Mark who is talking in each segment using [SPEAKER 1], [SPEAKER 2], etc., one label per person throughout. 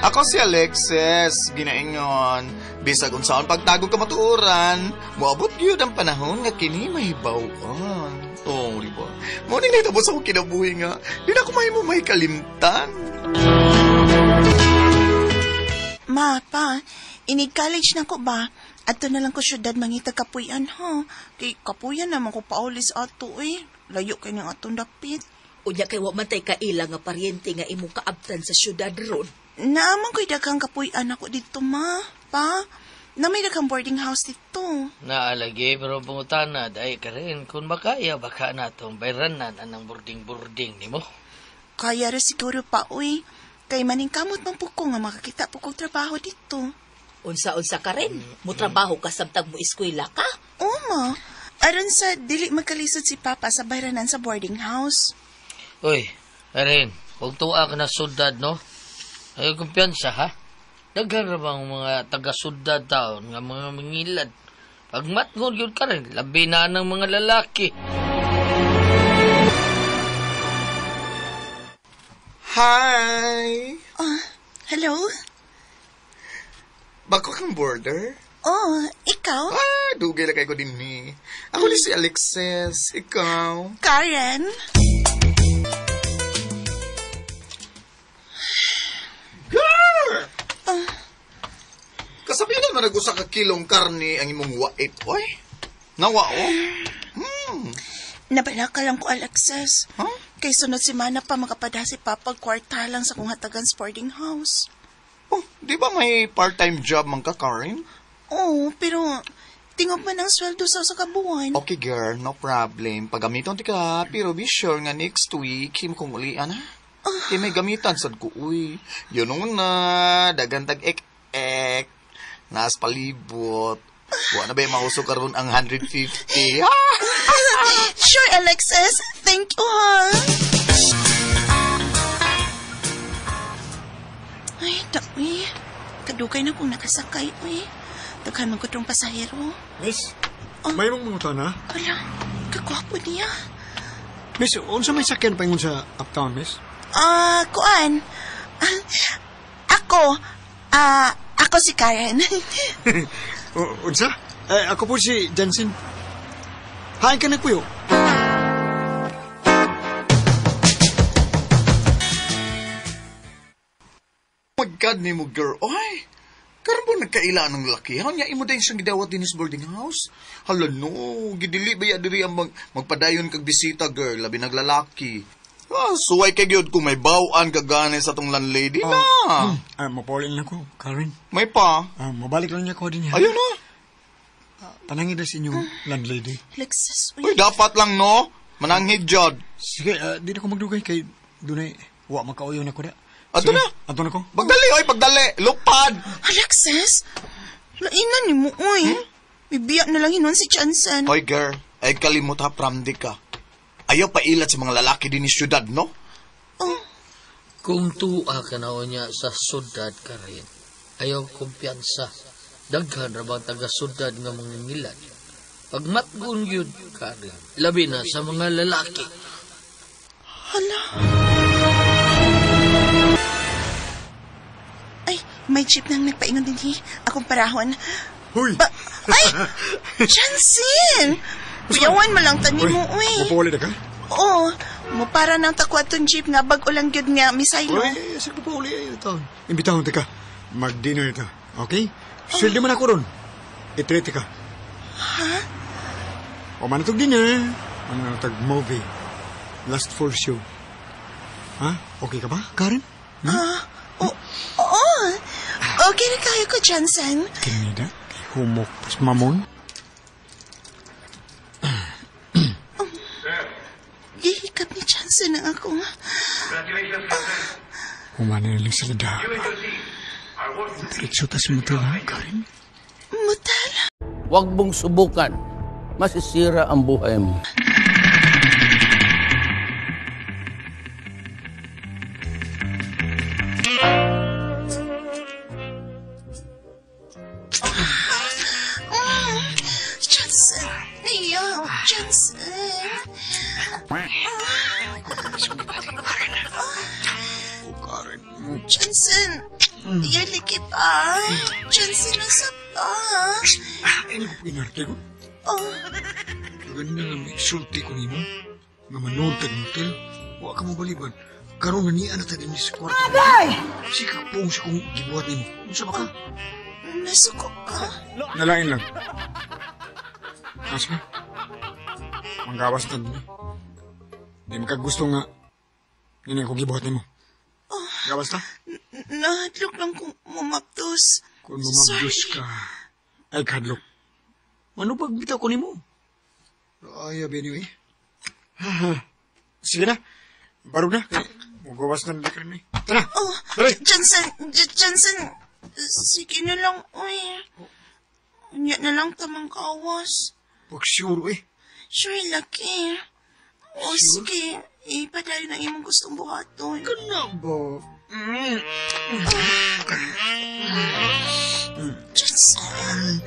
[SPEAKER 1] Ako si Alexis, ginaingon. Bisag unsaon pagtago ka matuoran, moabot gyud ang panahon nga kini mahibaw-an. Oh, di ba? Mo ning nahitabo sa akong kinabuhi nga, di na ko mahimo may kalimtan.
[SPEAKER 2] Ma, pa, inig-college na ko ba? Ato na lang ko syudad mangita kapuyan, ha? Kay kapuyan naman ko paulis ato, eh. Layo kay ng atong dapit.
[SPEAKER 3] Unya kay wa man tay kaila nga paryente nga imong kaabtan sa syudad ron.
[SPEAKER 2] Naaman ko'y daghang kapuyan ako dito, ma. Pa, na may daghang boarding house dito.
[SPEAKER 4] Naalagi, pero pangutana, dahil ka rin, kung makaya, baka na itong bayranan anang boarding-boarding ni mo.
[SPEAKER 2] Kaya rin siguro pa, uy. Kay maning kamot ng puko nga makakita po kong trabaho dito.
[SPEAKER 3] Unsa-unsa ka rin? Mo trabaho ka sabtag mo eskwela ka?
[SPEAKER 2] Oo, ma. Aron sa dili magkalisod si Papa sa bayranan sa boarding house.
[SPEAKER 4] Uy, Erin, huwag tuwa ka na sudad, no? Ayaw kumpiyansa, ha? Daghan ra bang mga taga-sudad taon nga mga mangilad. Pag matngod yun ka rin, labi na ng mga lalaki.
[SPEAKER 1] Hi!
[SPEAKER 2] Hello?
[SPEAKER 1] Bako kang border?
[SPEAKER 2] Oh, ikaw?
[SPEAKER 1] Dugay lang kayo din ni. Ako ni si Alexis. Ikaw?
[SPEAKER 2] Karen?
[SPEAKER 1] Kasabihan na nag-usa ka kilong karne ang imong wait, oy. Nawa, oh.
[SPEAKER 2] Nabalaka lang ko, Alexis.
[SPEAKER 1] Huh?
[SPEAKER 2] Kay sunod si Mana pa makapada si Papa kwarta lang sa kung hatagan sporting house.
[SPEAKER 1] Oh, di ba may part-time job man ka, Karen?
[SPEAKER 2] Oo, pero tingog man ang sweldo sa kabuan.
[SPEAKER 1] Okay, girl, no problem. Pagamiton ti ka, pero be sure nga next week, him kong ulian, ha? Kaya may gamitan, sad ko, uy. Yun na, dagantag ek-ek. Naas palibot. Buwan na ba yung mahusok karon ang 150?
[SPEAKER 2] Sure, Alexis. Thank you, ha? Ay, dami. Kadugay na kung nakasakay, uy. Daghan man ko itong pasahero.
[SPEAKER 5] Miss, may mong mga na?
[SPEAKER 2] Wala, kagwapo niya.
[SPEAKER 5] Miss, unsa may sakyan pa yun sa uptown, miss?
[SPEAKER 2] Kuan. Ako si Karen.
[SPEAKER 5] Unsa? Ako po si Jansen. Hain ka na, kuyo.
[SPEAKER 1] Oh my God, ni mo, girl. Oy, karon po nagkailaan ng laki. Nya imo din siyang gidawat din sa boarding house. Hala, no. Gidili ba diri ang magpadayon kag bisita, girl. Labi naglalaki. Suway kay gyud kung may bawaan kagani sa tong landlady na.
[SPEAKER 5] Mapaulin lang ko, Karen.
[SPEAKER 1] May pa.
[SPEAKER 5] Mabalik lang niya ko din yan.
[SPEAKER 1] Ayun na.
[SPEAKER 5] Panangin na sa inyong landlady.
[SPEAKER 2] Alexis,
[SPEAKER 1] Uy, dapat lang, no? Mananghid, Jod.
[SPEAKER 5] Sige, di na ko magdugay kay dunay. Wa makauyo na ko da.
[SPEAKER 1] Ato na.
[SPEAKER 5] Ato na ko.
[SPEAKER 1] Pagdali, oy, pagdali. Lupad.
[SPEAKER 2] Alexis, lainan ni mo, uy. Bibiyak na lang hinon si Jansen.
[SPEAKER 1] Oy, girl. Ay kalimut ha, pramdi ka. Ayaw pa ilat sa mga lalaki din ni syudad, no?
[SPEAKER 4] Kung tuwa ka na niya sa sudad ka rin, ayaw kumpiyansa. Daghan ra bang taga-sudad nga mga ngilad. Pag matgun yun ka rin, labi na sa mga lalaki.
[SPEAKER 2] Hala. Ay, may jeep nang nagpaingon din akong parahon.
[SPEAKER 5] Huy!
[SPEAKER 2] Ay! Jansen! Kuyawan mo lang tani mo, uy.
[SPEAKER 5] Mapawali na ka?
[SPEAKER 2] Oo. Mupara ng takwatong jeep nga bag ulang gyud nga misaylo.
[SPEAKER 5] Uy, sige pa uli ito. Imbitahon ka. Mag-dinner ito. Okay? Sweldo man ako ron. I-treat ka.
[SPEAKER 2] Ha?
[SPEAKER 5] O man itong dinner. Ano itong movie. Last full show. Ha? Okay ka ba, Karen?
[SPEAKER 2] Oo. Okay na kayo ko, Jansen.
[SPEAKER 5] Kinida? Humok pas mamon?
[SPEAKER 2] Gihikap ni Jansen ang ako nga.
[SPEAKER 5] Humana na lang sila dapat. Diretso tas mutala, Karen.
[SPEAKER 2] Mutala.
[SPEAKER 6] Huwag mong subukan. Masisira ang buhay mo.
[SPEAKER 2] Jansen. Ayaw, Jansen.
[SPEAKER 5] Karen.
[SPEAKER 2] Jansen. Yaliki pa. Chance na sa pa.
[SPEAKER 5] Ano ko pinarte ko?
[SPEAKER 2] Oh,
[SPEAKER 5] Ganun na may sulti ko nimo. Nga manood ka ng hotel. Huwag ka mo baliban. Karoon na niya na tayo din sa kwarto. Abay! Sika pong sa kong gibuhat nimo. Unsa ba ka?
[SPEAKER 2] nasuko ka.
[SPEAKER 5] Nalain lang. Asa? Manggawas na din. Di magkagusto nga. Hindi ko gibuhat nimo. Gawas na?
[SPEAKER 2] Nahadlok lang kung mumaptos.
[SPEAKER 5] Kung mamagdos ka, ay kadlok. Ano pag bitaw ko nimo? Ay, anyway. Sige na. Barog na. Magawas na nila ka rin. Tara.
[SPEAKER 2] Oh,
[SPEAKER 5] Tara.
[SPEAKER 2] Johnson, sige na lang, uy. Unya na lang tamang kawas.
[SPEAKER 5] Huwag sure eh.
[SPEAKER 2] Sure, laki. O, sige. Ipadayo na imong gustong buhaton.
[SPEAKER 5] Kana ba?
[SPEAKER 2] Johnson.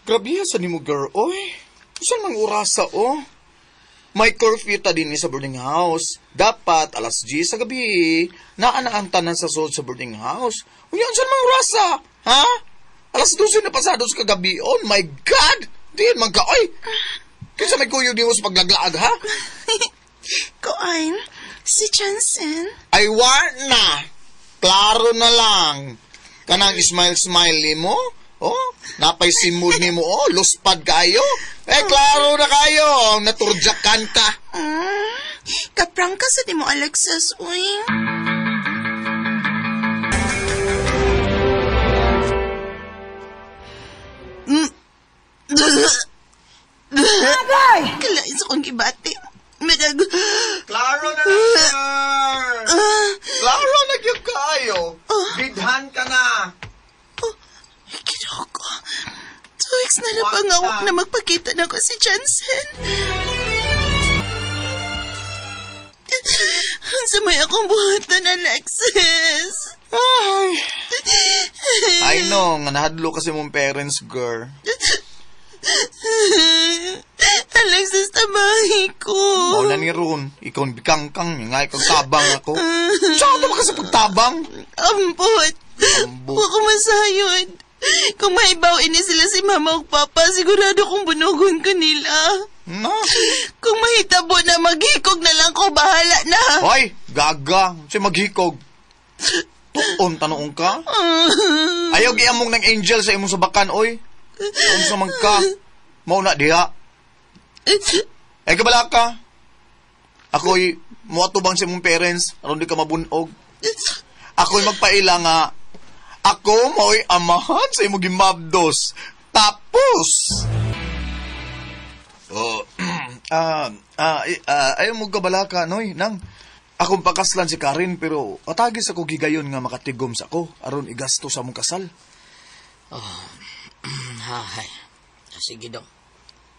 [SPEAKER 1] Grabe sa ni mo, girl, oy. Saan mang orasa, oh? May curfew ta din sa boarding house. Dapat alas 10 sa gabi. Naa ang tanan sa sulod sa boarding house. Uyan, saan mang orasa? Ha? Alas 12 na pasado sa kagabi. Oh my God! Diyan man ka, oy! Kaya may kuyo din mo sa paglaglaag, ha?
[SPEAKER 2] Kuan, si Johnson.
[SPEAKER 1] Ay, war na! Klaro na lang. Kanang smile-smile ni mo? Oh, napay simod ni mo, oh, luspad kayo. Klaro na kayo, naturjakan ka.
[SPEAKER 2] Kaprang ka sa di mo, Alexis, uy. Agay! Kalain sa kong kibati. Medag...
[SPEAKER 1] Klaro na lang, sir. Klaro na gyud kayo. Bidhan ka na.
[SPEAKER 2] Kinoko. 2 weeks na napangawak na magpakita na ko si Johnson. Sa may akong buhatan, Alexis.
[SPEAKER 1] I know, nga nahadlo kasi mong parents, girl.
[SPEAKER 2] Alexis, tabahi ko.
[SPEAKER 1] Mao na ni Ron, ikaw ang bikangkang, nga ikaw tabang ako. Saan ka kasi pagtabang?
[SPEAKER 2] Ambot. Huwag ko masayod. Kung maibaw ini sila si mama o papa, sigurado kong bunugon ko nila.
[SPEAKER 1] Na?
[SPEAKER 2] Kung mahitabo na maghikog na lang ko, bahala na.
[SPEAKER 1] Hoy, gaga, si maghikog. Tuon, tanoong ka? Ayaw giamong ng angel sa imong sabakan, oy. Kung sa man ka, mauna diha. Ay, kabala ka. Ako'y muatubang sa imong parents, aron di ka mabunog. Ako'y magpaila nga, ako mao'y amahan sa imong gimabdos. Tapos! Ayaw mo kabala ka, noy, nang akong pakaslan si Karen, pero atagis ako gigayon nga makatigom sa ako, aron igasto sa mong kasal.
[SPEAKER 4] Hay. Sige dong.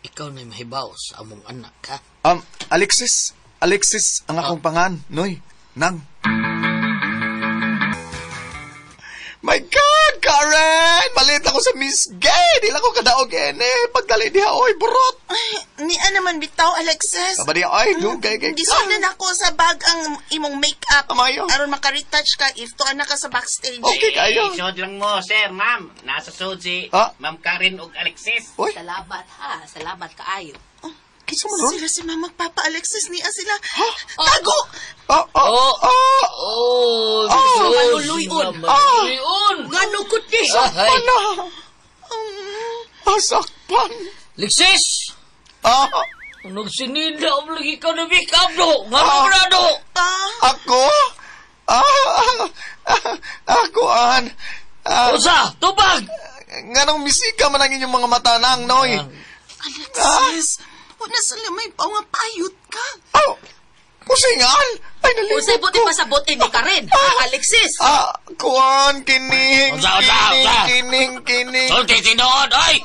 [SPEAKER 4] Ikaw na'y mahibaw sa among anak, ha?
[SPEAKER 1] Alexis ang akong pangan, noy, nang. My God, Karen! Malit ako sa Miss Gay! Di lang ko kadaog pagdali diha, oy, burot!
[SPEAKER 2] Niya naman bitaw, Alexis.
[SPEAKER 1] Kaba diha, oy, gugay kay
[SPEAKER 2] Gisundan ako sa bag ang imong makeup.
[SPEAKER 1] Amayo.
[SPEAKER 2] Aron makaretouch ka if tuan na ka sa backstage.
[SPEAKER 1] Okay kayo.
[SPEAKER 7] Isod lang mo, sir, ma'am. Nasa sud si Ma'am Karen ug Alexis.
[SPEAKER 1] Oy,
[SPEAKER 3] Salamat ha, salamat kaayo.
[SPEAKER 1] kinsa man ron?
[SPEAKER 2] Sila si Mama Papa Alexis niya sila. Tago!
[SPEAKER 3] Luyon.
[SPEAKER 4] Luyon!
[SPEAKER 3] Ngano ko di?
[SPEAKER 4] Ay!
[SPEAKER 1] Sakpan!
[SPEAKER 4] Alexis! Anong sinida ang lagi ka na make-up do? Nga na do?
[SPEAKER 1] Ako? Akoan.
[SPEAKER 4] Usa! Tubag!
[SPEAKER 1] Nganong misika man ang inyong mga mata nang, noy?
[SPEAKER 2] Alexis, wala sa lamay pa nga payot ka.
[SPEAKER 1] Kusingal! Ay, nalimot
[SPEAKER 3] Usay buti
[SPEAKER 1] ko.
[SPEAKER 3] pasabuti ni Karen. Alexis.
[SPEAKER 1] Kuan, kining.
[SPEAKER 4] Usa.
[SPEAKER 1] Kining.
[SPEAKER 4] Sulti tinood, ay!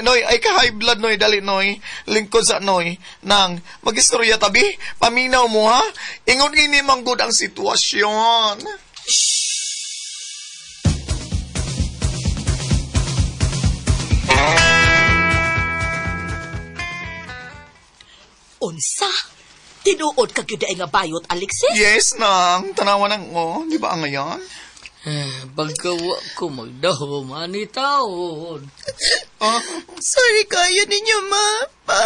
[SPEAKER 1] Noy, ay ka-high blood, noy, dali, noy. Lingkod sa, noy. Nang, mag-istorya tabi, paminaw mo, ha? Ingon ini manggod ang sitwasyon.
[SPEAKER 3] Unsa? Tinuod ka gyud nga bayot, Alexis?
[SPEAKER 1] Yes, nang. Tanawa nang, di ba ang ngayon?
[SPEAKER 4] Pagkawa ko magdaho manitaon.
[SPEAKER 2] Sorry kayo ninyo, ma. Pa.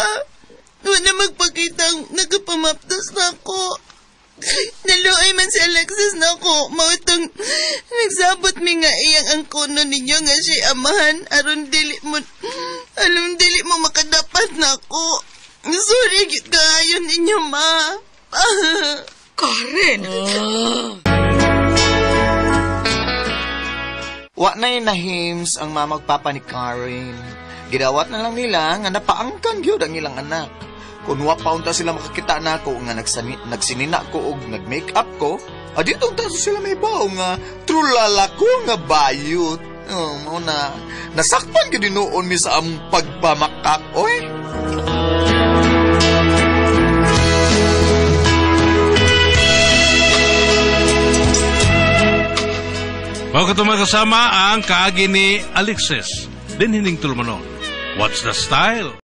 [SPEAKER 2] Wala magpakitang nagapamaptos na ako. Naluoy man si Alexis na ako. Mautong nagsabot mi nga iyang ang kuno ninyo nga siya amahan. Aron dili mo makadapat na ako. Sorry kayo ninyo, ma.
[SPEAKER 3] Karen!
[SPEAKER 1] Wa na nahims ang mamagpapa ni Karen. Gidawat na lang nila nga napaangkan gyud ang ilang anak. Kung wa pa unta sila makakita na ako nga nagsinina ko og nag-makeup ko, dito unta sila may baw nga trulala ko nga bayot. Mao na nasakpan gyud noon mi sa among pagpamakak, oy.
[SPEAKER 8] Mao katong kasama ang kaagi ni Alexis. Din hining tulmanon. What's the style?